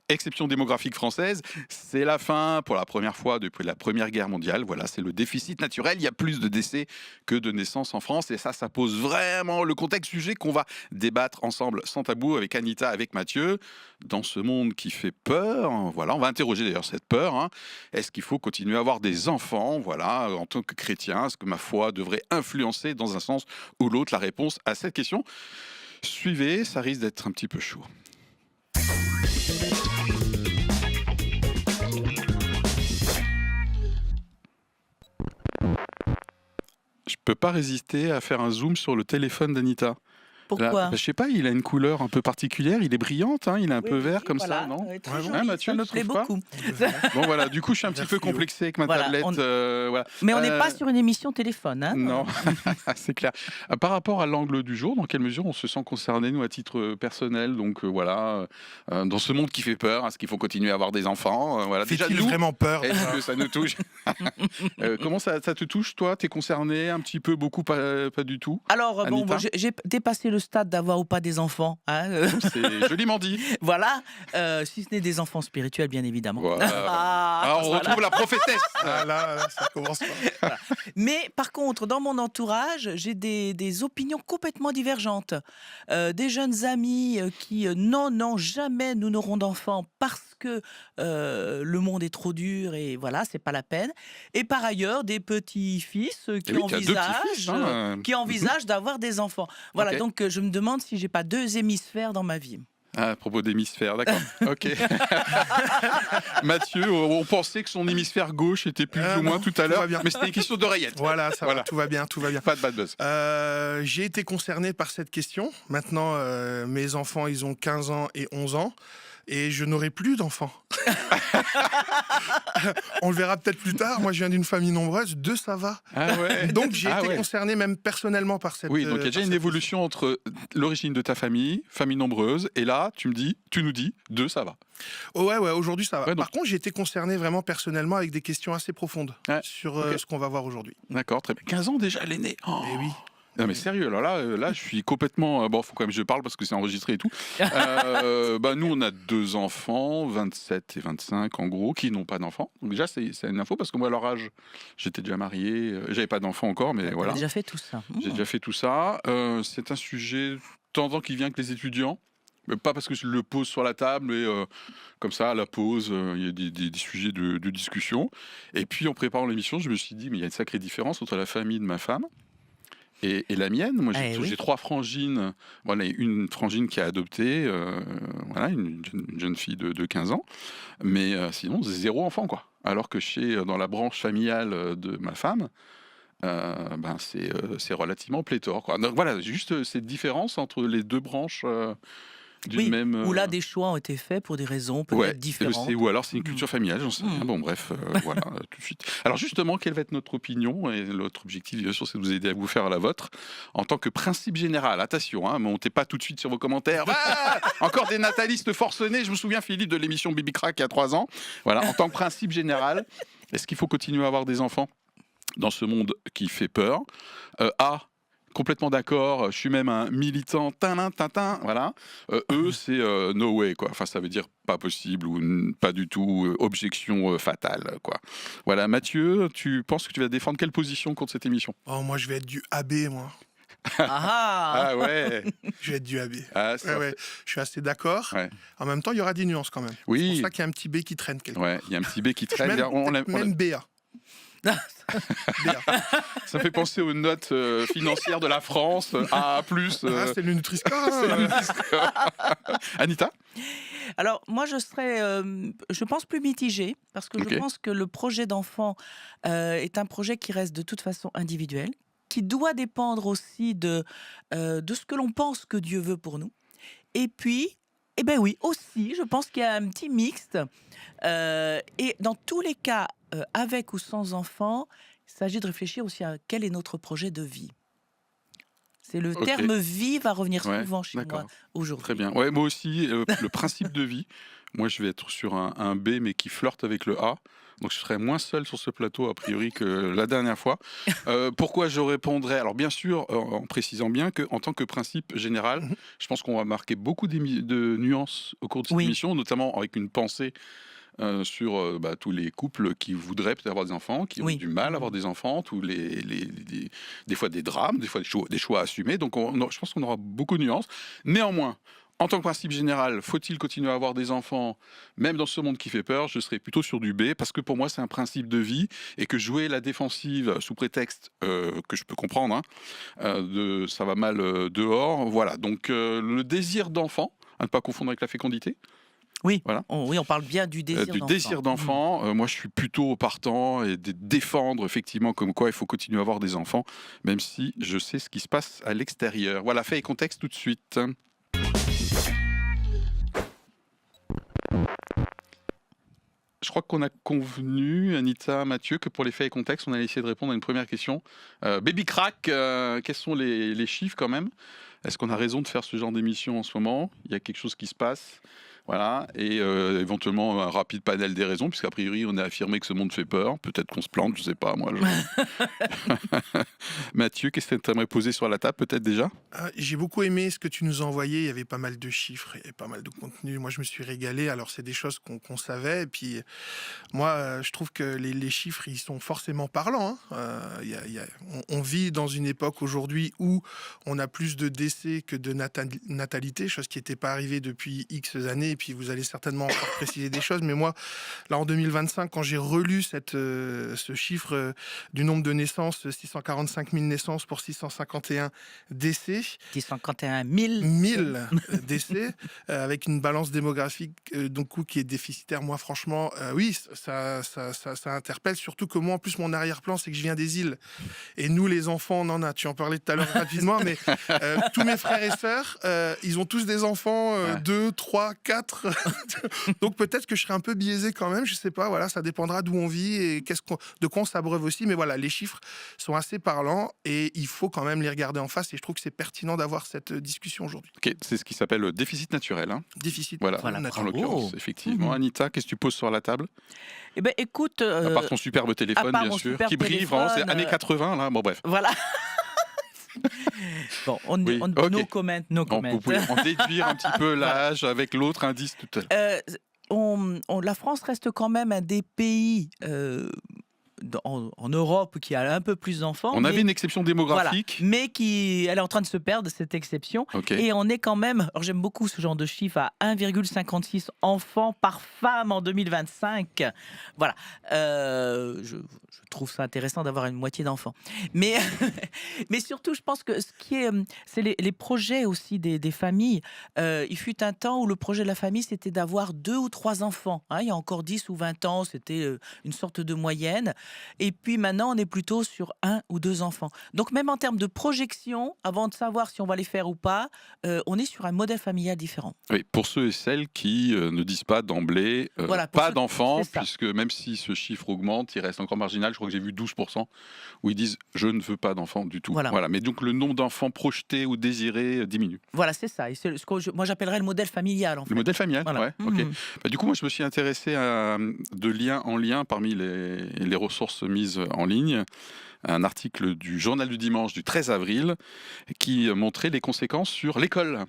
exception démographique française, c'est la fin pour la première fois depuis la Première Guerre mondiale. Voilà, c'est le déficit naturel. Il y a plus de décès que de naissances en France. Et ça pose vraiment le contexte sujet qu'on va débattre ensemble sans tabou avec Anita, avec Mathieu. Dans ce monde qui fait peur, voilà, on va interroger d'ailleurs cette peur. Est-ce qu'il faut continuer à avoir des enfants, voilà, en tant que chrétien? Est-ce que ma foi devrait influencer dans un sens ou l'autre la réponse à cette question? Suivez, ça risque d'être un petit peu chaud. Je peux pas résister à faire un zoom sur le téléphone d'Anita. Pourquoi? Je sais pas, il a une couleur un peu particulière, il est brillante, il est un peu vert comme ça, non? Très joli, Mathieu ne trouve pas? beaucoup. Bon voilà, du coup je suis un petit peu complexé avec ma tablette. Voilà. Mais on n'est pas sur une émission téléphone. Non, c'est clair. Par rapport à l'angle du jour, dans quelle mesure on se sent concerné, nous, à titre personnel? Donc voilà, dans ce monde qui fait peur, est-ce qu'il faut continuer à avoir des enfants? Voilà. Fait-il vraiment peur? Est-ce que ça nous touche? Comment ça te touche, toi? T'es concerné un petit peu, beaucoup, pas du tout? Alors, j'ai dépassé le stade d'avoir ou pas des enfants. C'est joliment dit. Voilà, si ce n'est des enfants spirituels, bien évidemment. Voilà. On retrouve la prophétesse. Là, ça commence pas. Voilà. Mais par contre, dans mon entourage, j'ai des opinions complètement divergentes. Des jeunes amis qui, non, jamais nous n'aurons d'enfants parce que le monde est trop dur et voilà, c'est pas la peine. Et par ailleurs, des petits-fils qui envisagent d'avoir des enfants. Voilà, Okay. donc je me demande si j'ai pas 2 hémisphères dans ma vie. À propos d'hémisphère, d'accord. Ok. Mathieu, on pensait que son hémisphère gauche était plus ou moins tout à l'heure, mais c'était une question d'oreillette. Voilà, va, tout va bien. Pas de bad buzz. J'ai été concerné par cette question. Maintenant, mes enfants, ils ont 15 ans et 11 ans. Et je n'aurai plus d'enfants. On le verra peut-être plus tard. Moi, je viens d'une famille nombreuse. 2, ça va. Ah ouais. Donc, j'ai été concerné même personnellement par cette... Oui, donc il y a déjà une évolution entre l'origine de ta famille nombreuse, et là, tu nous dis, 2, ça va. Ouais, aujourd'hui, ça va. Ouais, donc... Par contre, j'ai été concerné vraiment personnellement avec des questions assez profondes sur ce qu'on va voir aujourd'hui. D'accord, très bien. 15 ans déjà, l'aîné. Eh oui. Non mais sérieux, alors là je suis complètement... Bon, faut quand même que je parle parce que c'est enregistré et tout. Nous, on a 2 enfants, 27 et 25 en gros, qui n'ont pas d'enfants. Donc déjà, c'est une info parce que moi, à leur âge, j'étais déjà marié. J'avais pas d'enfants encore, mais voilà. J'ai déjà fait tout ça. J'ai déjà fait tout ça. C'est un sujet de temps en temps qui vient avec les étudiants. Mais pas parce que je le pose sur la table, mais comme ça, à la pause, il y a des sujets de discussion. Et puis, en préparant l'émission, je me suis dit, mais il y a une sacrée différence entre la famille de ma femme et la mienne. Moi, j'ai 3 frangines. Voilà, une frangine qui a adopté, voilà, une jeune fille de 15 ans. Mais sinon, 0 enfant, quoi. Alors que dans la branche familiale de ma femme, c'est relativement pléthore, quoi. Donc voilà, juste cette différence entre les 2 branches d'une même... Où là, des choix ont été faits pour des raisons peut-être différentes. Ou alors c'est une culture familiale, j'en sais rien. Bon, bref, voilà, tout de suite. Alors justement, quelle va être notre opinion? Et notre objectif, bien sûr, c'est de vous aider à vous faire la vôtre. En tant que principe général, attention, montez pas tout de suite sur vos commentaires. Encore des natalistes forcenés. Je me souviens, Philippe, de l'émission Bibi Crack il y a 3 ans. Voilà, en tant que principe général, est-ce qu'il faut continuer à avoir des enfants dans ce monde qui fait peur? Complètement d'accord, je suis même un militant, voilà. C'est no way, quoi. Enfin, ça veut dire pas possible ou pas du tout, objection fatale, quoi. Voilà, Mathieu, tu penses que tu vas défendre quelle position contre cette émission? Oh, moi, je vais être du AB, moi. Ah ouais. Je vais être du AB. Ouais. Je suis assez d'accord. Ouais. En même temps, il y aura des nuances quand même. Oui. C'est pour ça qu'il y a un petit B qui traîne quelque part. Ouais, il y a un petit B qui traîne. Même BA. Ça fait penser aux notes financières de la France. A+. C'est le Nutri-Score. Anita? Alors, moi, je pense plus mitigée, parce que je pense que le projet d'enfant est un projet qui reste de toute façon individuel, qui doit dépendre aussi de ce que l'on pense que Dieu veut pour nous. Et puis, oui, aussi, je pense qu'il y a un petit mixte. Et dans tous les cas, avec ou sans enfant, il s'agit de réfléchir aussi à quel est notre projet de vie. C'est le terme vie va revenir souvent chez moi aujourd'hui. Très bien. Ouais, moi aussi, le principe de vie, moi je vais être sur un B mais qui flirte avec le A. donc je serai moins seul sur ce plateau a priori que la dernière fois. Pourquoi je répondrais? Alors bien sûr, en précisant bien qu'en tant que principe général, Mmh. je pense qu'on va marquer beaucoup de nuances au cours de cette Oui. émission, notamment avec une pensée sur tous les couples qui voudraient peut-être avoir des enfants, qui ont Oui. du mal à avoir des enfants, tous des fois des drames, des fois des choix assumés. Donc je pense qu'on aura beaucoup de nuances. Néanmoins, en tant que principe général, faut-il continuer à avoir des enfants, même dans ce monde qui fait peur? Je serais plutôt sur du B, parce que pour moi, c'est un principe de vie, et que jouer la défensive sous prétexte que je peux comprendre, hein, de ça va mal dehors, voilà. Donc le désir d'enfant, à ne pas confondre avec la fécondité. Oui. Voilà. Oui, on parle bien du désir Du d'enfant. désir d'enfant, moi je suis plutôt partant et de défendre effectivement comme quoi il faut continuer à avoir des enfants, même si je sais ce qui se passe à l'extérieur. Voilà, fait et contexte tout de suite. Je crois qu'on a convenu, Anita, Mathieu, que pour les faits et contextes, on allait essayer de répondre à une première question. Baby Crack, quels sont les chiffres quand même? Est-ce qu'on a raison de faire ce genre d'émission en ce moment? Il y a quelque chose qui se passe. Voilà, et éventuellement un rapide panel des raisons, puisqu'a priori on a affirmé que ce monde fait peur. Peut-être qu'on se plante, je sais pas, moi. Mathieu, qu'est-ce que tu aimerais poser sur la table, peut-être déjà? J'ai beaucoup aimé ce que tu nous as envoyé. Il y avait pas mal de chiffres et pas mal de contenu. Moi, je me suis régalé. Alors, c'est des choses qu'on savait. Et puis, moi, je trouve que les chiffres, ils sont forcément parlants, hein. On vit dans une époque aujourd'hui où on a plus de décès que de natalité, chose qui n'était pas arrivée depuis X années. Et puis, vous allez certainement encore préciser des choses. Mais moi, là, en 2025, quand j'ai relu ce chiffre du nombre de naissances, 645 000 naissances pour 651 décès, 651 000. 1000 décès, avec une balance démographique donc, qui est déficitaire. Moi, franchement, oui, ça interpelle. Surtout que moi, en plus, mon arrière-plan, c'est que je viens des îles. Et nous, les enfants, on en a. Tu en parlais tout à l'heure rapidement, mais tous mes frères et sœurs, ils ont tous des enfants, 2, 3, 4. Donc peut-être que je serai un peu biaisé quand même, je sais pas. Voilà, ça dépendra d'où on vit et de quoi on s'abreuve aussi. Mais voilà, les chiffres sont assez parlants et il faut quand même les regarder en face. Et je trouve que c'est pertinent d'avoir cette discussion aujourd'hui. Ok, c'est ce qui s'appelle le déficit naturel, hein. Déficit. Voilà, Voilà, en naturel. l'occurrence, effectivement. Anita, qu'est-ce que tu poses sur la table? Eh ben, écoute, À part ton superbe téléphone, part bien mon sûr, super qui brille vraiment, c'est téléphone, années 80, là. Bon, bref. voilà. Bon, Oui, ok. no comment, no Donc, comment. vous pouvez en déduire un petit peu l'âge avec l'autre indice tout à l'heure. La France reste quand même un des pays en Europe qui a un peu plus d'enfants. On avait mais- une exception Voilà, démographique. mais elle est en train de se perdre, cette exception. Ok. Et on est quand même, alors j'aime beaucoup ce genre de chiffre, à 1,56 enfants par femme en 2025. Voilà. Je trouve ça intéressant d'avoir une moitié d'enfants. Mais, mais surtout, je pense que ce qui est, c'est les projets aussi des familles. Il fut un temps où le projet de la famille, c'était d'avoir 2 ou 3 enfants. Hein, il y a encore 10 ou 20 ans, c'était une sorte de moyenne. Et puis maintenant, on est plutôt sur 1 ou 2 enfants. Donc même en termes de projection, avant de savoir si on va les faire ou pas, on est sur un modèle familial différent. Oui, pour ceux et celles qui ne disent pas d'emblée Voilà, pour pas ceux- d'enfants, c'est ça. puisque même si ce chiffre augmente, il reste encore marginal. Je crois que j'ai vu 12% où ils disent je ne veux pas d'enfants du tout. Voilà. Mais donc le nombre d'enfants projetés ou désirés diminue. Voilà, c'est ça. Et c'est ce que moi j'appellerais le modèle familial en fait. Le modèle familial, Voilà. ouais, ok. Mhm. Du coup, moi, je me suis intéressé de lien en lien parmi les ressources mises en ligne. Un article du Journal du Dimanche du 13 avril qui montrait les conséquences sur l'école.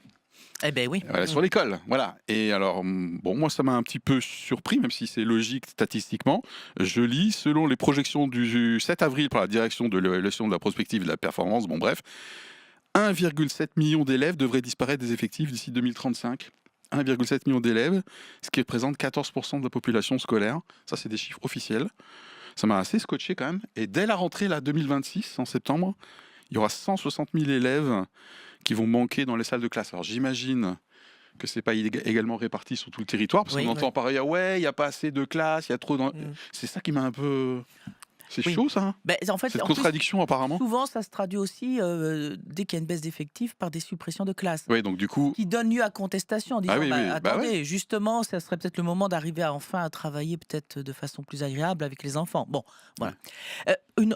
Eh ben oui. Voilà, sur l'école, voilà. Et alors, bon, moi, ça m'a un petit peu surpris, même si c'est logique statistiquement. Je lis, selon les projections du 7 avril par la direction de l'évaluation de la prospective et de la performance, bon bref, 1,7 million d'élèves devraient disparaître des effectifs d'ici 2035. 1,7 million d'élèves, ce qui représente 14% de la population scolaire. Ça, c'est des chiffres officiels. Ça m'a assez scotché quand même. Et dès la rentrée, là, 2026, en septembre, il y aura 160 000 élèves qui vont manquer dans les salles de classe. Alors, j'imagine que c'est pas également réparti sur tout le territoire, parce Oui, qu'on entend par ailleurs, ouais, il n'y a pas assez de classes, il y a trop... C'est ça qui m'a un peu... C'est Oui. chaud, ça, hein, Ben, en fait, cette en plus, contradiction, apparemment. souvent, ça se traduit aussi, dès qu'il y a une baisse d'effectifs, par des suppressions de classes. Oui, donc du coup... Qui donne lieu à contestation en disant Ah oui, oui, bah attendez, justement, ça serait peut-être le moment d'arriver enfin à travailler peut-être de façon plus agréable avec les enfants. Bon, voilà.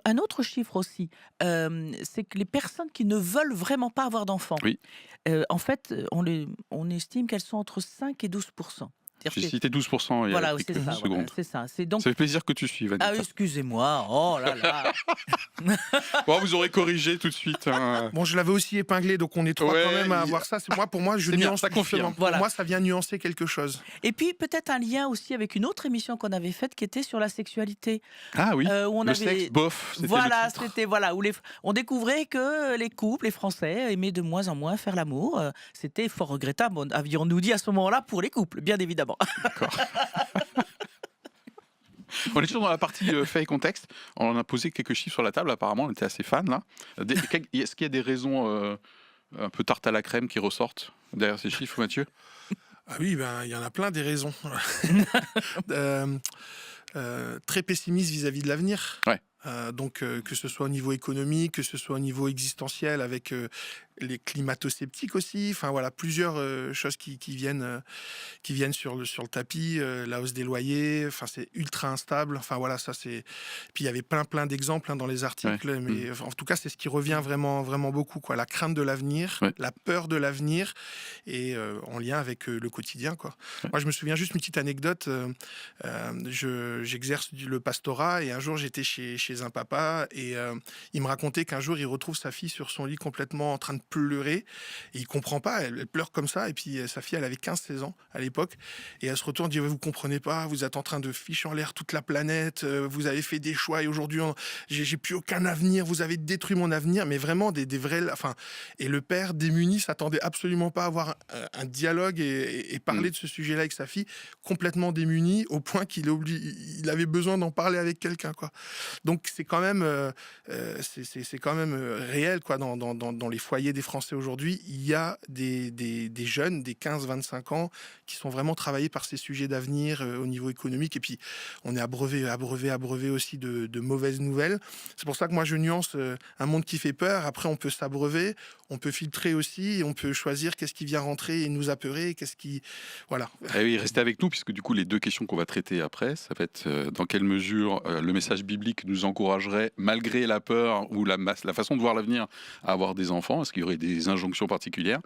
Un autre chiffre aussi, c'est que les personnes qui ne veulent vraiment pas avoir d'enfants, Oui. en fait, on estime qu'elles sont entre 5 et 12%. J'ai cité 12% il y a Voilà, quelques c'est ça. secondes. C'est ça. C'est donc. Ça fait plaisir que tu suives, Anita. Ah, excusez-moi. Oh là là. Bon, vous aurez corrigé tout de suite. Hein. Bon, je l'avais aussi épinglé, donc on est trois Ouais, quand même à avoir ça. Pour moi, je c'est bien, nuance. ça confirme. Pour Voilà. moi, ça vient nuancer quelque chose. Et puis peut-être un lien aussi avec une autre émission qu'on avait faite qui était sur la sexualité. Ah oui, Où on le avait... sexe, bof, c'était Voilà, le titre. c'était voilà où on découvrait que les couples, les Français aimaient de moins en moins faire l'amour. C'était fort regrettable, avions-nous dit à ce moment-là pour les couples, bien évidemment. D'accord. On est toujours dans la partie fait et contexte. On a posé quelques chiffres sur la table. Apparemment, on était assez fans là. Est-ce qu'il y a des raisons un peu tarte à la crème qui ressortent derrière ces chiffres, Mathieu? Ah oui, il y en a plein des raisons. Très pessimiste vis-à-vis de l'avenir. Ouais. Donc, que ce soit au niveau économique, que ce soit au niveau existentiel, avec les climato-sceptiques aussi. Enfin voilà, plusieurs choses qui viennent sur le tapis. La hausse des loyers, enfin c'est ultra instable. Enfin voilà, ça c'est. Puis il y avait plein d'exemples dans les articles, Ouais. mais en tout cas c'est ce qui revient vraiment beaucoup, quoi. La crainte de l'avenir, Ouais. la peur de l'avenir, et en lien avec le quotidien, quoi. Ouais. Moi je me souviens juste une petite anecdote. J'exerce le pastorat et un jour j'étais chez un papa et il me racontait qu'un jour il retrouve sa fille sur son lit complètement en train de pleurer et il comprend pas, elle pleure comme ça, et puis sa fille elle avait 15-16 ans à l'époque et elle se retourne et dit vous comprenez pas, vous êtes en train de ficher en l'air toute la planète, vous avez fait des choix et aujourd'hui j'ai plus aucun avenir, vous avez détruit mon avenir, mais vraiment des vrais, enfin, et le père démuni s'attendait absolument pas à avoir un dialogue et parler de ce sujet-là avec sa fille, complètement démuni au point qu'il avait besoin d'en parler avec quelqu'un, quoi. Donc c'est quand même c'est quand même réel, quoi, dans les foyers des Français aujourd'hui. Il y a des jeunes, des 15-25 ans, qui sont vraiment travaillés par ces sujets d'avenir au niveau économique. Et puis, on est abreuvé aussi de mauvaises nouvelles. C'est pour ça que moi, je nuance un monde qui fait peur. Après, on peut s'abreuver, on peut filtrer aussi, et on peut choisir qu'est-ce qui vient rentrer et nous apeurer, qu'est-ce qui... Voilà. Eh oui, restez avec nous, puisque du coup, les deux questions qu'on va traiter après, ça va être dans quelle mesure le message biblique nous encouragerait, malgré la peur ou la façon de voir l'avenir, à avoir des enfants. Est-ce qu'il y aurait des injonctions particulières?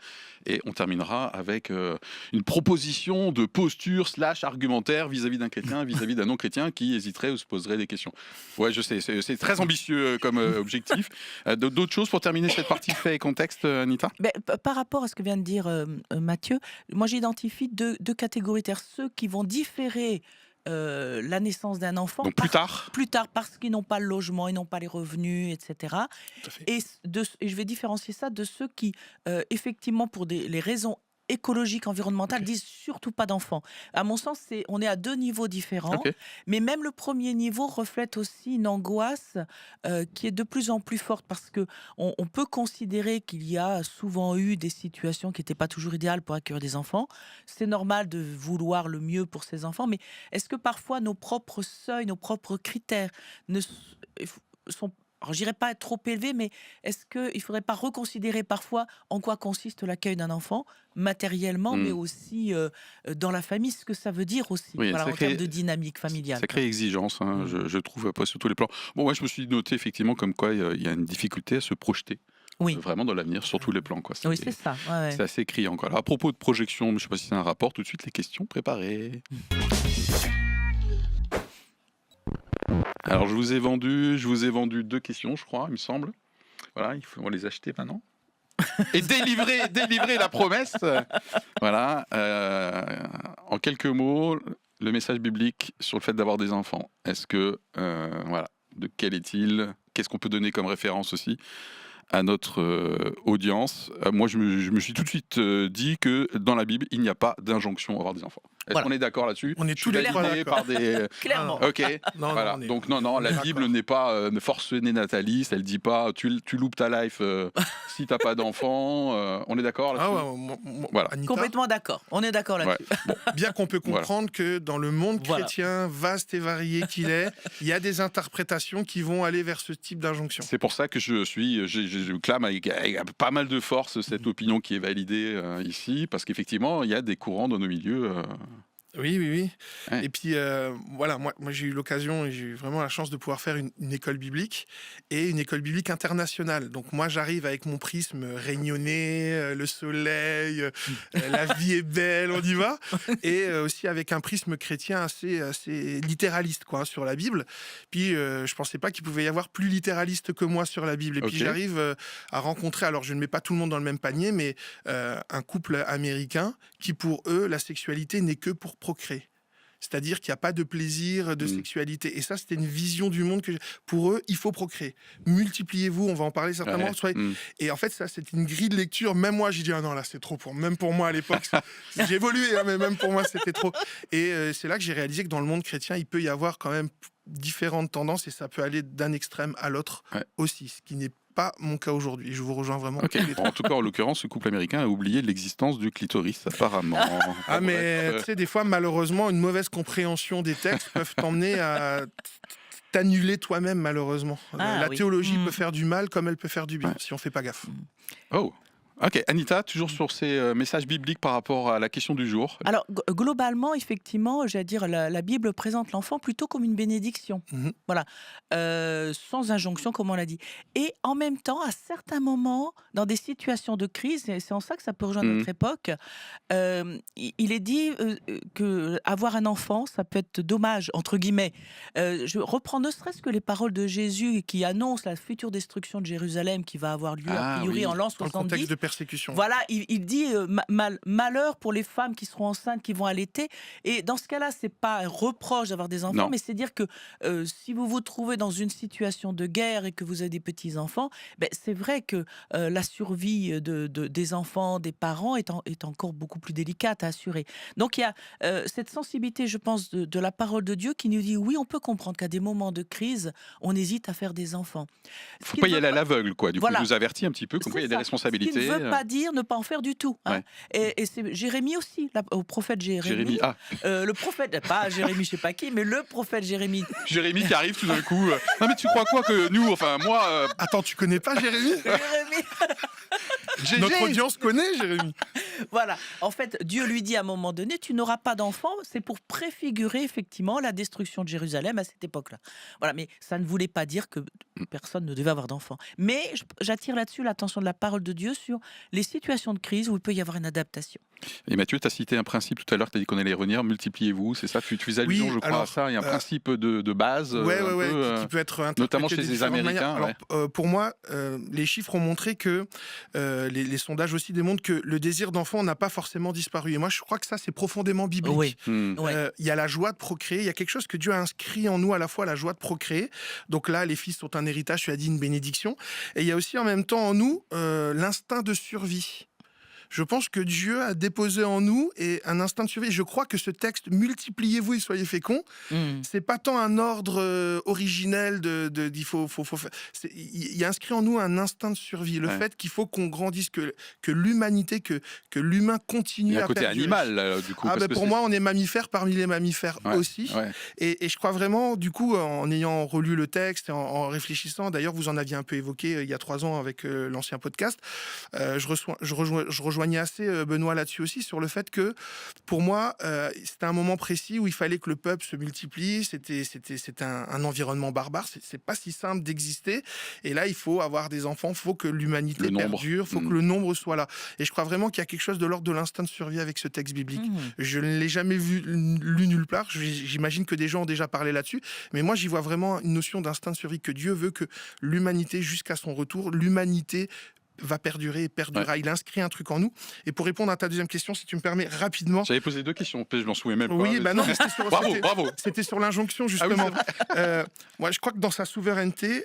Et on terminera avec une proposition de posture / argumentaire vis-à-vis d'un chrétien, vis-à-vis d'un non-chrétien qui hésiterait ou se poserait des questions. Ouais, je sais, c'est très ambitieux comme objectif. D'autres choses pour terminer cette partie fait et contexte, Anita? Par rapport à ce que vient de dire Mathieu, moi j'identifie deux catégories, c'est-à-dire ceux qui vont différer la naissance d'un enfant. Donc plus tard. Plus tard, parce qu'ils n'ont pas le logement, ils n'ont pas les revenus, etc. Tout à fait. Et je vais différencier ça de ceux qui, effectivement, pour les raisons écologiques, environnementales, disent surtout pas d'enfants. À mon sens, on est à deux niveaux différents. Ok. Mais même le premier niveau reflète aussi une angoisse qui est de plus en plus forte, parce que on peut considérer qu'il y a souvent eu des situations qui n'étaient pas toujours idéales pour accueillir des enfants. C'est normal de vouloir le mieux pour ses enfants, mais est-ce que parfois nos propres seuils, nos propres critères sont... Alors, je dirais pas être trop élevés, mais est-ce qu'il ne faudrait pas reconsidérer parfois en quoi consiste l'accueil d'un enfant, matériellement, mais aussi dans la famille, ce que ça veut dire aussi, Oui, voilà, en termes de dynamique familiale. Sacrée exigence, hein, je trouve, pas sur tous les plans. Bon, moi, je me suis noté effectivement comme quoi il y a une difficulté à se projeter. Oui. Vraiment dans l'avenir, sur tous les plans, quoi. Oui, c'est ça. Ouais. C'est assez criant, quoi. Alors, à propos de projection, je ne sais pas si c'est un rapport, tout de suite les questions préparées. Alors, je vous ai vendu deux questions, je crois, il me semble. Voilà, on va les acheter maintenant. Et délivrer la promesse. Voilà. En quelques mots, le message biblique sur le fait d'avoir des enfants. Est-ce que, voilà, de quel est-il? Qu'est-ce qu'on peut donner comme référence aussi à notre audience? Moi, je me suis tout de suite dit que dans la Bible, il n'y a pas d'injonction à avoir des enfants. Est-ce qu'on est d'accord là-dessus? On est tous les trois validé par des... Clairement. Ok. Non, Voilà. Donc non, la Bible n'est pas forcenée nataliste. Elle dit pas tu loupes ta life si t'as pas d'enfant. On est d'accord là-dessus? Ah ouais, Voilà. Anita, Complètement d'accord. On est d'accord là-dessus. bien qu'on peut comprendre que dans le monde chrétien vaste et varié qu'il est, il y a des interprétations qui vont aller vers ce type d'injonction. C'est pour ça que je clame avec pas mal de force cette opinion qui est validée ici, parce qu'effectivement, il y a des courants dans nos milieux Oui, oui, oui. Ouais. Et puis, voilà, moi j'ai eu l'occasion et j'ai eu vraiment la chance de pouvoir faire une école biblique et une école biblique internationale. Donc moi, j'arrive avec mon prisme régnonné, le soleil, la vie est belle, on y va. Et aussi avec un prisme chrétien assez littéraliste, quoi, sur la Bible. Puis, je pensais pas qu'il pouvait y avoir plus littéraliste que moi sur la Bible. Et puis, Ok. j'arrive à rencontrer, alors je ne mets pas tout le monde dans le même panier, mais un couple américain qui, pour eux, la sexualité n'est que pour procréer. C'est-à-dire qu'il n'y a pas de plaisir, de Mm. sexualité. Et ça, c'était une vision du monde que pour eux, il faut procréer. Multipliez-vous, on va en parler certainement. Ouais. Mm. Et en fait, ça, c'est une grille de lecture. Même moi, j'ai dit, ah non, là, c'est trop pour... Même pour moi, à l'époque, j'ai évolué, hein, mais même pour moi, c'était trop. Et c'est là que j'ai réalisé que dans le monde chrétien, il peut y avoir quand même différentes tendances et ça peut aller d'un extrême à l'autre Ouais. aussi, ce qui n'est pas mon cas aujourd'hui. Je vous rejoins vraiment. Ok. Bon, en tout cas, en l'occurrence, ce couple américain a oublié l'existence du clitoris, apparemment. Ah, Bon, mais bref, tu sais, des fois, malheureusement, une mauvaise compréhension des textes peuvent t'emmener à t'annuler toi-même, malheureusement. Ah, La oui. théologie Mm. peut faire du mal comme elle peut faire du bien, Ouais. si on fait pas gaffe. Oh. Ok, Anita, toujours sur ces messages bibliques par rapport à la question du jour. Alors, globalement, effectivement, j'allais dire, la Bible présente l'enfant plutôt comme une bénédiction. Mhm. Voilà. Sans injonction, comme on l'a dit. Et en même temps, à certains moments, dans des situations de crise, et c'est en ça que ça peut rejoindre Mhm. notre époque, il est dit que avoir un enfant, ça peut être dommage, entre guillemets. Je reprends ne serait-ce que les paroles de Jésus qui annoncent la future destruction de Jérusalem qui va avoir lieu, a Ah priori, oui. en l'an Dans le contexte 70. de persécution. Voilà, il dit malheur pour les femmes qui seront enceintes, qui vont allaiter. Et dans ce cas-là, c'est pas un reproche d'avoir des enfants, Non. mais c'est dire que si vous vous trouvez dans une situation de guerre et que vous avez des petits-enfants, ben, c'est vrai que la survie des enfants, des parents est encore beaucoup plus délicate à assurer. Donc il y a cette sensibilité, je pense, de la parole de Dieu qui nous dit oui, on peut comprendre qu'à des moments de crise, on hésite à faire des enfants. Ce Faut qui pas ne y veut aller à l'aveugle, quoi. Du coup, Voilà. il nous avertit un petit peu, comme quoi il y a des C'est ça. responsabilités. Ce qui ne veut pas dire ne pas en faire du tout. Hein. Ouais. Et c'est Jérémie aussi, au prophète Jérémie. Ah, le prophète, pas Jérémie, je sais pas qui, mais le prophète Jérémie. Jérémie qui arrive tout d'un coup. Non, mais tu crois quoi que nous, enfin, moi, Attends, tu connais pas Jérémie? Jérémie, GG. Notre audience connaît Jérémie. voilà. En fait, Dieu lui dit à un moment donné, tu n'auras pas d'enfant. C'est pour préfigurer effectivement la destruction de Jérusalem à cette époque-là. Voilà, mais ça ne voulait pas dire que personne ne devait avoir d'enfant. Mais j'attire là-dessus l'attention de la parole de Dieu sur les situations de crise où il peut y avoir une adaptation. Et Mathieu, tu as cité un principe tout à l'heure, tu as dit qu'on allait revenir, multipliez-vous, c'est ça? Tu fais allusion, Oui, je crois, alors, à ça. Il y a un principe de base. Ouais, un ouais, peu, qui peut être notamment interprété chez de les différentes manières. Américains. Alors, pour moi, les chiffres ont montré que les sondages aussi démontrent que le désir d'enfant n'a pas forcément disparu. Et moi, je crois que ça, c'est profondément biblique. Oui. Ouais. Il y a la joie de procréer, il y a quelque chose que Dieu a inscrit en nous, à la fois la joie de procréer. Donc là, les fils sont un héritage, tu as dit une bénédiction. Et il y a aussi en même temps en nous l'instinct de survie. Je pense que Dieu a déposé en nous un instinct de survie. Je crois que ce texte, multipliez-vous et soyez féconds, c'est pas tant un ordre originel il faut faire. Il y a inscrit en nous un instinct de survie. Le fait qu'il faut qu'on grandisse, que l'humanité, que l'humain continue Il y a à un côté perdurer. animal, là, du coup. Ah parce ben que pour moi, on est mammifère parmi les mammifères aussi. Ouais. Et je crois vraiment, du coup, en ayant relu le texte et en réfléchissant, d'ailleurs, vous en aviez un peu évoqué il y a 3 ans avec l'ancien podcast, je rejoignais assez Benoît là-dessus aussi, sur le fait que, pour moi, c'était un moment précis où il fallait que le peuple se multiplie, c'était un environnement barbare, c'est pas si simple d'exister, et là, il faut avoir des enfants, il faut que l'humanité perdure, il faut que le nombre soit là. Et je crois vraiment qu'il y a quelque chose de l'ordre de l'instinct de survie avec ce texte biblique. Je ne l'ai jamais lu nulle part, j'imagine que des gens ont déjà parlé là-dessus, mais moi, j'y vois vraiment une notion d'instinct de survie, que Dieu veut que l'humanité, jusqu'à son retour, l'humanité va perdurer et perdurera. Ouais. Il inscrit un truc en nous. Et pour répondre à ta deuxième question, si tu me permets rapidement... J'avais posé 2 questions, je m'en souviens même pas. Oui, bah non, bravo. C'était sur l'injonction, justement. Ah oui, moi, je crois que dans sa souveraineté...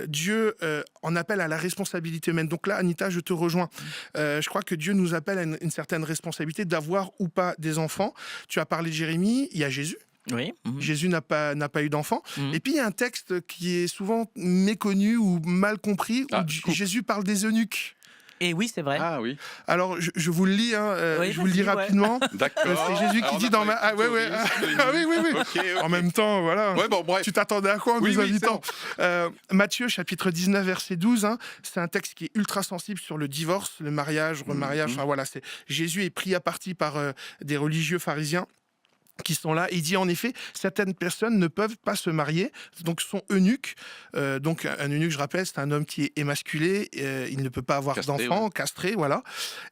Dieu en appelle à la responsabilité humaine. Donc là, Anita, je te rejoins. Je crois que Dieu nous appelle à une certaine responsabilité d'avoir ou pas des enfants. Tu as parlé de Jérémie, il y a Jésus. Oui. Jésus n'a pas eu d'enfant. Et puis il y a un texte qui est souvent méconnu ou mal compris où Jésus parle des eunuques. Et oui, c'est vrai. Ah oui, Alors, je vous le lis, hein, Oui, je vous le lis vas-y, ouais. rapidement. d'accord. C'est Jésus qui Alors, dit on a dans ma... parlé Ah, ouais, de ouais. tourisme, Ah, oui, oui, oui. Ok, ok. En même temps, voilà. Ouais, bon, bref. Tu t'attendais à quoi en Oui, nous oui, c'est invitant bon. Matthieu, chapitre 19, verset 12. Hein, c'est un texte qui est ultra sensible sur le divorce, le mariage, remariage. Mhm. Enfin, voilà, Jésus est pris à partie par des religieux pharisiens qui sont là. Il dit en effet, certaines personnes ne peuvent pas se marier, donc sont eunuques. Donc un eunuque, je rappelle, c'est un homme qui est émasculé, il ne peut pas avoir Castré, d'enfants, castré, voilà.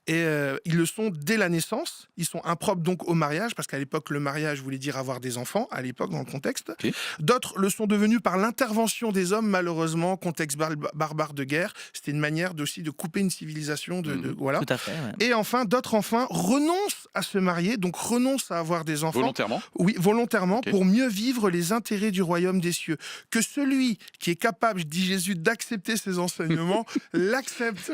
Et ils le sont dès la naissance. Ils sont impropres donc au mariage, parce qu'à l'époque, le mariage voulait dire avoir des enfants, à l'époque, dans le contexte. Ok. D'autres le sont devenus par l'intervention des hommes, malheureusement, contexte barbare de guerre. C'était une manière aussi de couper une civilisation, voilà. Tout à fait. Ouais. Et enfin, d'autres renoncent à se marier, donc renoncent à avoir des enfants. Volontairement. Oui, volontairement, Ok. pour mieux vivre les intérêts du royaume des cieux. Que celui qui est capable, dit Jésus, d'accepter ces enseignements, l'accepte.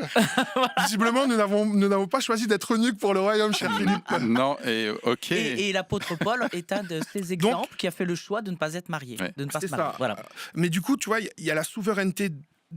Visiblement, nous n'avons pas choisi d'être eunuques pour le royaume, cher Philippe. Non, et ok. Et l'apôtre Paul est un de ces exemples qui a fait le choix de ne pas être marié, Ouais. de ne pas C'est se marier. ça. Voilà. Mais du coup, tu vois, il y a la souveraineté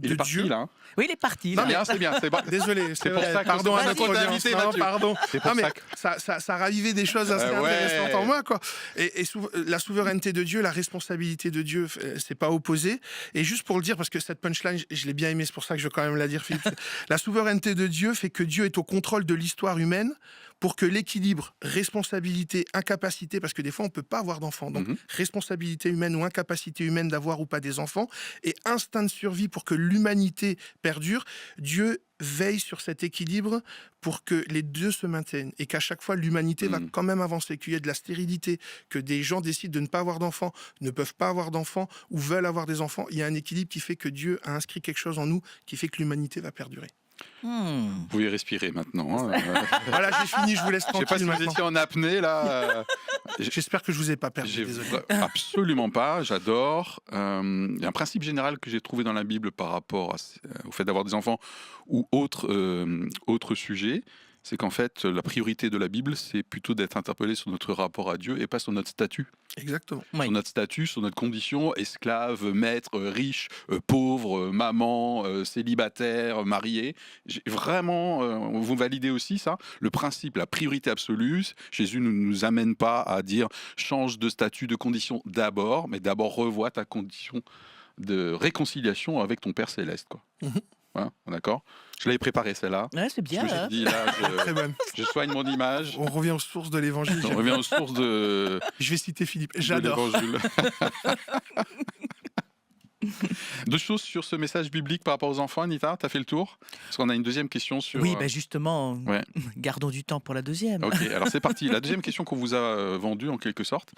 Il de est parti Dieu. là. Hein. Oui, il est parti. Non, là. C'est bien, c'est bon. Désolé, C'est pour ça que pardon à Vas-y, notre on t'a audience. invité, Non, Mathieu. pardon. C'est pour Non, mais ça que- ça a ravivé des choses assez Ouais. intéressantes en moi, quoi. Et la souveraineté de Dieu, la responsabilité de Dieu, c'est pas opposé. Et juste pour le dire, parce que cette punchline, je l'ai bien aimée, c'est pour ça que je veux quand même la dire, Philippe. La souveraineté de Dieu fait que Dieu est au contrôle de l'histoire humaine pour que l'équilibre, responsabilité, incapacité, parce que des fois on peut pas avoir d'enfants, donc responsabilité humaine ou incapacité humaine d'avoir ou pas des enfants, et instinct de survie pour que l'humanité perdure, Dieu veille sur cet équilibre pour que les deux se maintiennent et qu'à chaque fois l'humanité va quand même avancer, qu'il y ait de la stérilité, que des gens décident de ne pas avoir d'enfants, ne peuvent pas avoir d'enfants ou veulent avoir des enfants. Il y a un équilibre qui fait que Dieu a inscrit quelque chose en nous qui fait que l'humanité va perdurer. Vous pouvez respirer maintenant. Hein. Voilà, j'ai fini, je vous laisse Je sais pas tranquille si vous maintenant. étiez en apnée là. J'espère que je vous ai pas perdu, J'ai désolé. absolument pas, j'adore. Il y a un principe général que j'ai trouvé dans la Bible par rapport au fait d'avoir des enfants ou autre sujet, c'est qu'en fait, la priorité de la Bible, c'est plutôt d'être interpellé sur notre rapport à Dieu et pas sur notre statut. Exactement. Oui. Sur notre statut, sur notre condition, esclave, maître, riche, pauvre, maman, célibataire, marié. Vraiment, vous validez aussi ça, le principe, la priorité absolue. Jésus ne nous amène pas à dire change de statut, de condition d'abord, mais d'abord revois ta condition de réconciliation avec ton Père Céleste. Quoi. Voilà, d'accord. Je l'avais préparé celle-là. Ouais, c'est Je bien. me suis Hein. dit, là, Très bonne. je soigne mon image. On revient aux sources de l'évangile. On revient aux sources de Je vais citer Philippe. de J'adore. l'évangile. Deux choses sur ce message biblique par rapport aux enfants, Anita, t'as fait le tour? Parce qu'on a une deuxième question sur... Oui, ben justement, Ouais. gardons du temps pour la deuxième. Ok, alors c'est parti. La deuxième question qu'on vous a vendue en quelque sorte,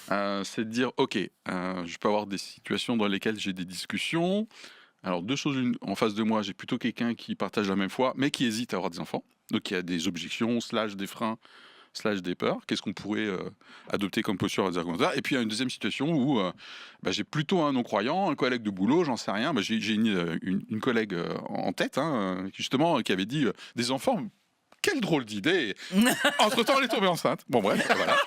c'est de dire, ok, je peux avoir des situations dans lesquelles j'ai des discussions. Alors deux choses, en face de moi, j'ai plutôt quelqu'un qui partage la même foi, mais qui hésite à avoir des enfants. Donc il y a des objections, / des freins, / des peurs. Qu'est-ce qu'on pourrait adopter comme posture à dire comme ça? Et puis il y a une deuxième situation où j'ai plutôt un non-croyant, un collègue de boulot, j'en sais rien. J'ai une collègue en tête, justement, qui avait dit des enfants. Quelle drôle d'idée! Entre-temps, elle est tombée enceinte. Bon, bref, voilà.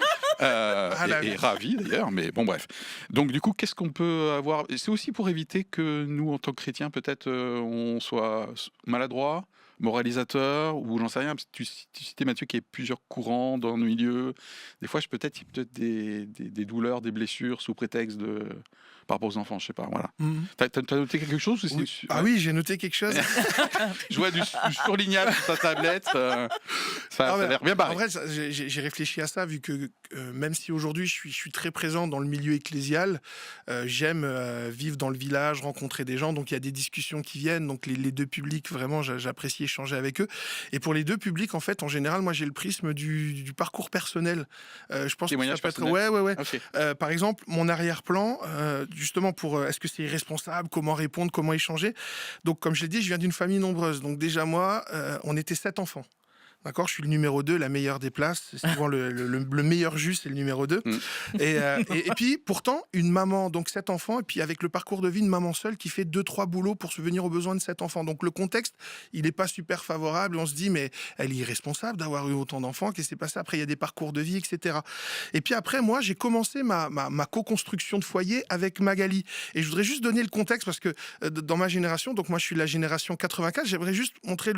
Et ravie d'ailleurs, mais bon, bref. Donc, du coup, qu'est-ce qu'on peut avoir? C'est aussi pour éviter que nous, en tant que chrétiens, peut-être, on soit maladroit, moralisateur, ou j'en sais rien. Parce que tu citais, Mathieu, qu'il y a plusieurs courants dans le milieu. Des fois, il y a peut-être des douleurs, des blessures sous prétexte de. Par rapport aux enfants, je sais pas, voilà. T'as noté quelque chose? Oui. Ah oui, j'ai noté quelque chose. Je vois du surlignable sur ta tablette. Ça a l'air bien barré. En vrai, j'ai réfléchi à ça, vu que même si aujourd'hui je suis très présent dans le milieu ecclésial, j'aime vivre dans le village, rencontrer des gens, donc il y a des discussions qui viennent, donc les deux publics, vraiment, j'apprécie échanger avec eux. Et pour les deux publics, en fait, en général, moi j'ai le prisme du parcours personnel. Je pense que ça peut être... Ouais. Okay. Par exemple, mon arrière-plan, justement pour est-ce que c'est irresponsable, comment répondre, comment échanger. Donc comme je l'ai dit, je viens d'une famille nombreuse. Donc déjà moi, on était 7 enfants. D'accord, je suis le numéro 2, la meilleure des places. C'est souvent le meilleur jus, c'est le numéro 2. Et puis, pourtant, une maman, donc 7 enfants, et puis avec le parcours de vie, une maman seule qui fait 2-3 boulots pour subvenir aux besoins de 7 enfants. Donc le contexte, il n'est pas super favorable. On se dit, mais elle est irresponsable d'avoir eu autant d'enfants. Qu'est-ce qui s'est passé? Après, il y a des parcours de vie, etc. Et puis après, moi, j'ai commencé ma co-construction de foyer avec Magali. Et je voudrais juste donner le contexte parce que dans ma génération, donc moi, je suis de la génération 84, j'aimerais juste montrer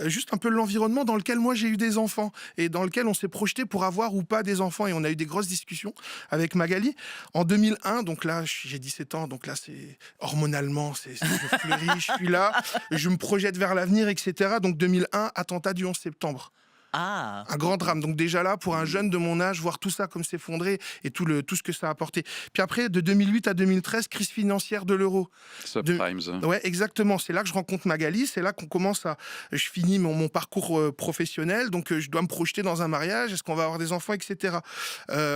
juste un peu l'environnement dans lequel moi j'ai eu des enfants et dans lequel on s'est projeté pour avoir ou pas des enfants, et on a eu des grosses discussions avec Magali. En 2001, donc là j'ai 17 ans, donc là c'est hormonalement, je fleuris, je suis là, je me projette vers l'avenir, etc. Donc 2001, attentat du 11 septembre. Ah. Un grand drame. Donc déjà là, pour un jeune de mon âge, voir tout ça comme s'effondrer et tout ce que ça a apporté. Puis après, de 2008 à 2013, crise financière de l'euro. Subprimes. Ouais, exactement. C'est là que je rencontre Magali. C'est là qu'on commence je finis mon parcours professionnel. Donc je dois me projeter dans un mariage. Est-ce qu'on va avoir des enfants, etc.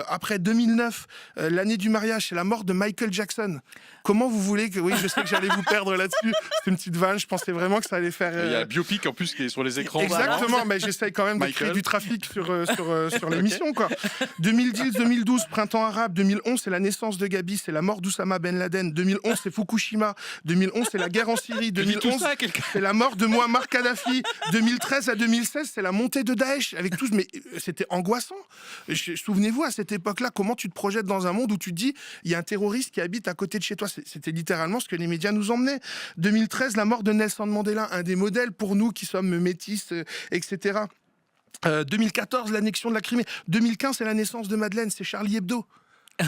Après 2009, l'année du mariage, c'est la mort de Michael Jackson. Comment vous voulez que... Oui, je sais que j'allais vous perdre là-dessus. C'est une petite vanne. Je pensais vraiment que ça allait faire... Il y a Biopic en plus qui est sur les écrans. Exactement, mais j'essaye quand même de créer du trafic sur l'émission, quoi. 2010-2012, printemps arabe. 2011, c'est la naissance de Gabi, c'est la mort d'Oussama Ben Laden. 2011, c'est Fukushima. 2011, c'est la guerre en Syrie. 2011, c'est la mort de Muammar Kadhafi. 2013 à 2016, c'est la montée de Daesh. Avec tous, mais c'était angoissant. Souvenez-vous, à cette époque-là, comment tu te projettes dans un monde où tu te dis, il y a un terroriste qui habite à côté de chez toi. C'était littéralement ce que les médias nous emmenaient. 2013, la mort de Nelson Mandela, un des modèles pour nous qui sommes métis, etc. 2014, l'annexion de la Crimée. 2015, c'est la naissance de Madeleine, c'est Charlie Hebdo.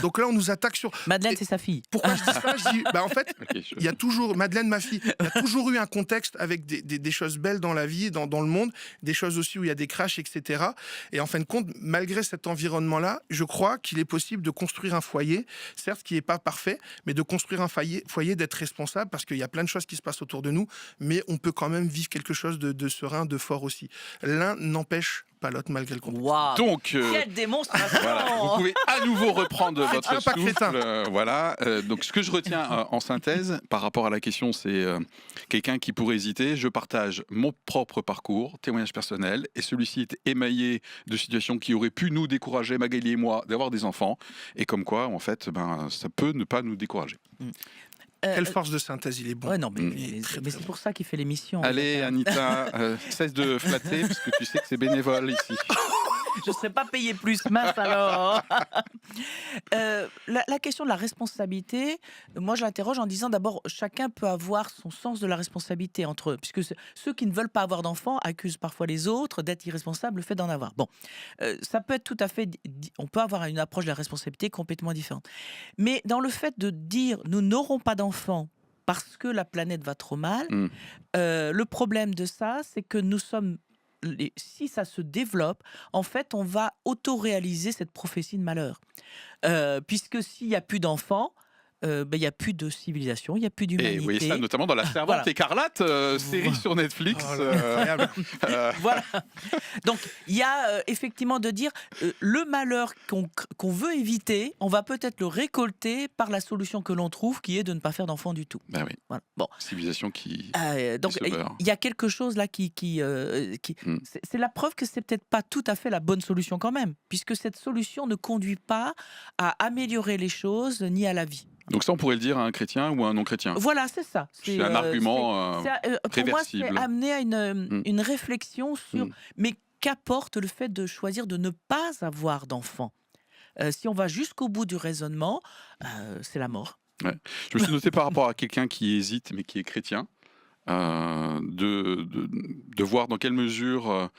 Donc là, on nous attaque sur... Madeleine, c'est sa fille. Pourquoi je dis ça? Je dis, en fait, il y a toujours... Madeleine, ma fille, il y a toujours eu un contexte avec des choses belles dans la vie, dans le monde, des choses aussi où il y a des crashs, etc. Et en fin de compte, malgré cet environnement-là, je crois qu'il est possible de construire un foyer, certes qui n'est pas parfait, mais de construire un foyer, d'être responsable, parce qu'il y a plein de choses qui se passent autour de nous, mais on peut quand même vivre quelque chose de serein, de fort aussi. L'un n'empêche pas l'autre malgré le contexte. Wow. Donc, quelle démonstration. voilà, vous pouvez à nouveau reprendre votre pas souffle. Voilà. Donc, ce que je retiens en synthèse par rapport à la question, c'est quelqu'un qui pourrait hésiter. Je partage mon propre parcours, témoignage personnel, et celui-ci est émaillé de situations qui auraient pu nous décourager, Magali et moi, d'avoir des enfants. Et comme quoi, en fait, ça peut ne pas nous décourager. Quelle force de synthèse, il est bon. Ouais, non, mais c'est pour ça qu'il fait l'émission. Allez, Anita, cesse de flatter, parce que tu sais que c'est bénévole ici. Je ne serais pas payée plus, mince alors. La question de la responsabilité, moi je l'interroge en disant d'abord, chacun peut avoir son sens de la responsabilité entre eux, puisque ceux qui ne veulent pas avoir d'enfants accusent parfois les autres d'être irresponsables le fait d'en avoir. Bon, ça peut être tout à fait, on peut avoir une approche de la responsabilité complètement différente. Mais dans le fait de dire nous n'aurons pas d'enfants parce que la planète va trop mal, le problème de ça, c'est que nous sommes... si ça se développe, en fait, on va auto-réaliser cette prophétie de malheur. Puisque s'il n'y a plus d'enfants, il n'y a plus de civilisation, il n'y a plus d'humanité. Et vous voyez ça notamment dans La Servante Voilà. écarlate, série sur Netflix. Voilà. Donc, il y a effectivement de dire le malheur qu'on veut éviter, on va peut-être le récolter par la solution que l'on trouve, qui est de ne pas faire d'enfants du tout. Ben oui. Voilà. Bon. Civilisation qui... Donc, il y a quelque chose là c'est la preuve que c'est peut-être pas tout à fait la bonne solution quand même, puisque cette solution ne conduit pas à améliorer les choses ni à la vie. Donc ça, on pourrait le dire à un chrétien ou à un non-chrétien. Voilà, c'est ça. C'est un argument pour moi, c'est réversible. amener à une réflexion sur... Mais qu'apporte le fait de choisir de ne pas avoir d'enfants? Si on va jusqu'au bout du raisonnement, c'est la mort. Ouais. Je me suis noté par rapport à quelqu'un qui hésite, mais qui est chrétien, de voir dans quelle mesure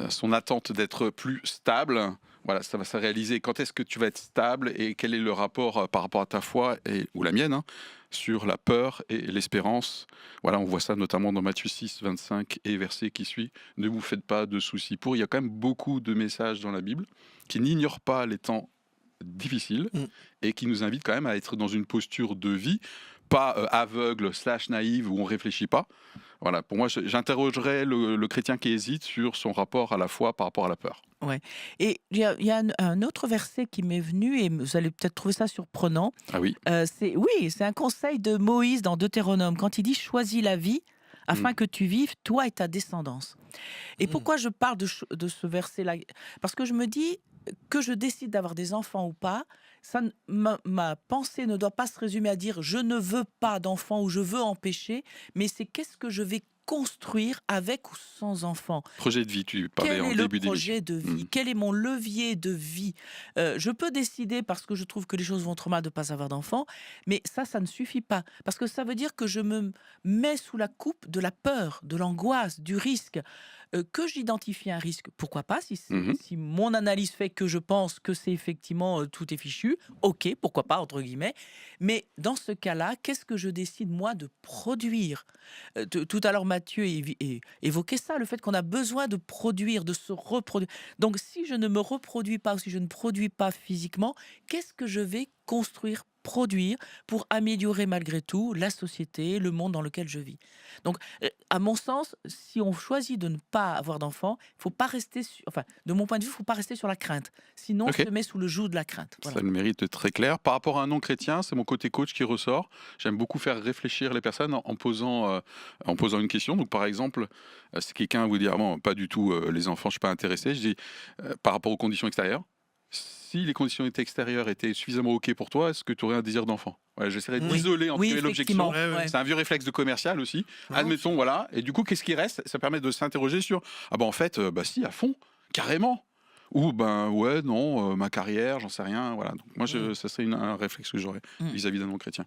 son attente d'être plus stable, voilà, ça va se réaliser. Quand est-ce que tu vas être stable et quel est le rapport par rapport à ta foi ou la mienne, sur la peur et l'espérance. Voilà, on voit ça notamment dans Matthieu 6, 25 et verset qui suit. Ne vous faites pas de soucis pour. Il y a quand même beaucoup de messages dans la Bible qui n'ignorent pas les temps difficiles et qui nous invitent quand même à être dans une posture de vie, pas aveugle / naïve où on réfléchit pas. Voilà, pour moi, j'interrogerais le chrétien qui hésite sur son rapport à la foi par rapport à la peur. Ouais. Et il y a un autre verset qui m'est venu, et vous allez peut-être trouver ça surprenant. Ah oui. C'est un conseil de Moïse dans Deutéronome, quand il dit « Choisis la vie afin que tu vives, toi et ta descendance. Et pourquoi je parle de ce verset-là? Parce que je me dis que je décide d'avoir des enfants ou pas, ma pensée ne doit pas se résumer à dire je ne veux pas d'enfants ou je veux empêcher, mais c'est qu'est-ce que je vais construire avec ou sans enfants. Projet de vie, tu parlais Quel en est le début d'émission. projet de vie? Quel est mon levier de vie? Je peux décider, parce que je trouve que les choses vont trop mal, de ne pas avoir d'enfants, mais ça ne suffit pas. Parce que ça veut dire que je me mets sous la coupe de la peur, de l'angoisse, du risque. Que j'identifie un risque, pourquoi pas, Mhm. si mon analyse fait que je pense que c'est effectivement tout est fichu, ok, pourquoi pas, entre guillemets. Mais dans ce cas-là, qu'est-ce que je décide, moi, de produire? Tout à l'heure, Mathieu évoquait ça, le fait qu'on a besoin de produire, de se reproduire. Donc, si je ne me reproduis pas ou si je ne produis pas physiquement, qu'est-ce que je vais construire, produire pour améliorer malgré tout la société, le monde dans lequel je vis? Donc, à mon sens, si on choisit de ne pas avoir d'enfants, il faut pas rester enfin, de mon point de vue, il faut pas rester sur la crainte. Sinon, Ok. on se met sous le joug de la crainte. Ça Voilà. a le mérite d'être très clair. Par rapport à un non-chrétien, c'est mon côté coach qui ressort. J'aime beaucoup faire réfléchir les personnes en posant une question. Donc, par exemple, si quelqu'un vous dit ah bon, pas du tout les enfants, je suis pas intéressé, je dis par rapport aux conditions extérieures, si les conditions extérieures étaient suffisamment OK pour toi, est-ce que tu aurais un désir d'enfant? Voilà, j'essaierai d'isoler en Oui, guillemets l'objection. effectivement. Ouais. Ouais. C'est un vieux réflexe de commercial aussi. Non, Admettons, voilà. Et du coup, qu'est-ce qui reste? Ça permet de s'interroger sur ah ben en fait, bah si, à fond, carrément. Ou ben ouais, non, ma carrière, j'en sais rien. Voilà. Donc moi, ça serait un réflexe que j'aurais vis-à-vis d'un non-chrétien.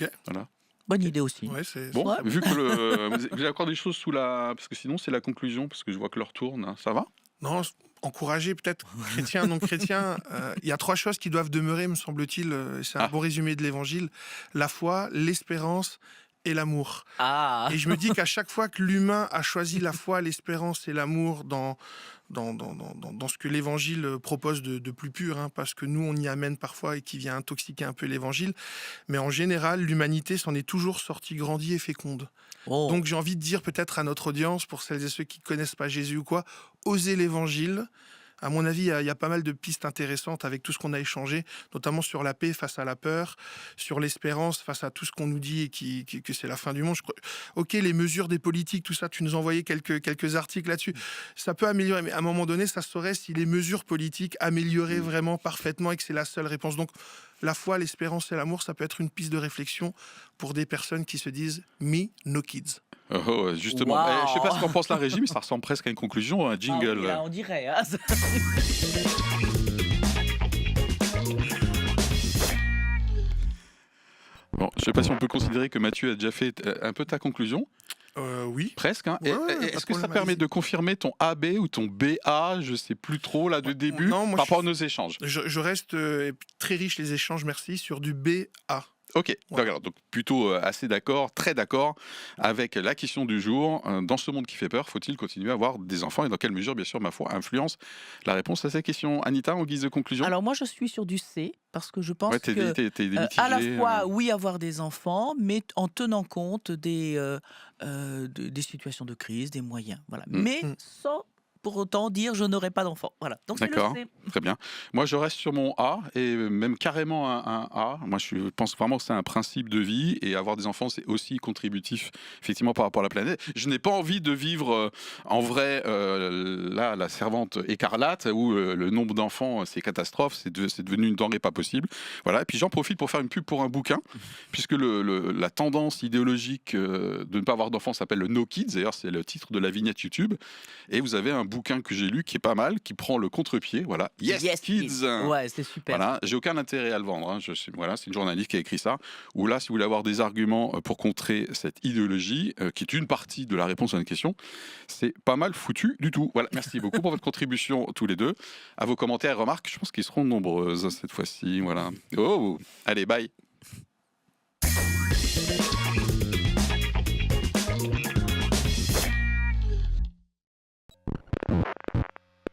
Ok. Voilà. Bonne idée aussi. Ouais, c'est Bon, Ouais. vu que vous avez encore des choses sous la, parce que sinon c'est la conclusion, parce que je vois que l'heure tourne. Hein. Ça va? non, encourager peut-être chrétien, non chrétien. Il y a 3 choses qui doivent demeurer, me semble-t-il. C'est un Ah. bon résumé de l'évangile: la foi, l'espérance et l'amour. Ah, Et je me dis qu'à chaque fois que l'humain a choisi la foi, l'espérance et l'amour dans ce que l'évangile propose de plus pur, hein, parce que nous, on y amène parfois et qui vient intoxiquer un peu l'évangile, mais en général, l'humanité s'en est toujours sortie grandie et féconde. oh. Donc j'ai envie de dire peut-être à notre audience, pour celles et ceux qui ne connaissent pas Jésus ou quoi, osez l'évangile. À mon avis, il y a pas mal de pistes intéressantes avec tout ce qu'on a échangé, notamment sur la paix face à la peur, sur l'espérance face à tout ce qu'on nous dit et que c'est la fin du monde. Ok, les mesures des politiques, tout ça, tu nous as envoyé quelques articles là-dessus. Ça peut améliorer, mais à un moment donné, ça se saurait si les mesures politiques amélioraient vraiment parfaitement et que c'est la seule réponse. Donc, la foi, l'espérance et l'amour, ça peut être une piste de réflexion pour des personnes qui se disent « me, no kids ». Justement, Wow. je sais pas ce qu'en pense la régie, mais ça ressemble presque à une conclusion, un Ah jingle. oui, là, on dirait. Hein. Bon, je sais pas si on peut considérer que Mathieu a déjà fait un peu ta conclusion, Oui. presque. Hein. Ouais, Et- pas et de Est-ce que ça problème, permet allez-y. de confirmer ton AB ou ton BA? Je sais plus trop là de début non, moi, par rapport à je- nos échanges. Je reste très riche les échanges, merci, sur du BA. Ok, Voilà. d'accord. Donc plutôt assez d'accord, très d'accord avec la question du jour. Dans ce monde qui fait peur, faut-il continuer à avoir des enfants et dans quelle mesure, bien sûr, ma foi influence la réponse à ces questions? Anita, en guise de conclusion. Alors moi, je suis sur du C, parce que je pense Ouais, t'es que à la mitigé, fois, oui, avoir des enfants, mais en tenant compte des situations de crise, des moyens. Voilà. Mais sans pour autant dire je n'aurai pas d'enfants. Voilà. Donc c'est le D'accord. C. Très bien. Moi, je reste sur mon A et même carrément un A. Moi, je pense vraiment que c'est un principe de vie et avoir des enfants, c'est aussi contributif, effectivement, par rapport à la planète. Je n'ai pas envie de vivre en vrai, là, la servante écarlate, où le nombre d'enfants, c'est catastrophe, c'est devenu une denrée pas possible. Voilà. Et puis, j'en profite pour faire une pub pour un bouquin, puisque la tendance idéologique de ne pas avoir d'enfants s'appelle le No Kids. D'ailleurs, c'est le titre de la vignette YouTube. Et vous avez un bouquin que j'ai lu qui est pas mal, qui prend le contre-pied. Voilà. Yes, Kids. Ouais, c'est super. Voilà, j'ai aucun intérêt à le vendre. Hein. Voilà, c'est une journaliste qui a écrit ça. Ou là, si vous voulez avoir des arguments pour contrer cette idéologie, qui est une partie de la réponse à une question, c'est pas mal foutu du tout. Voilà, merci beaucoup pour votre contribution tous les deux. À vos commentaires et remarques, je pense qu'ils seront nombreuses cette fois-ci. Voilà. Oh, allez, bye.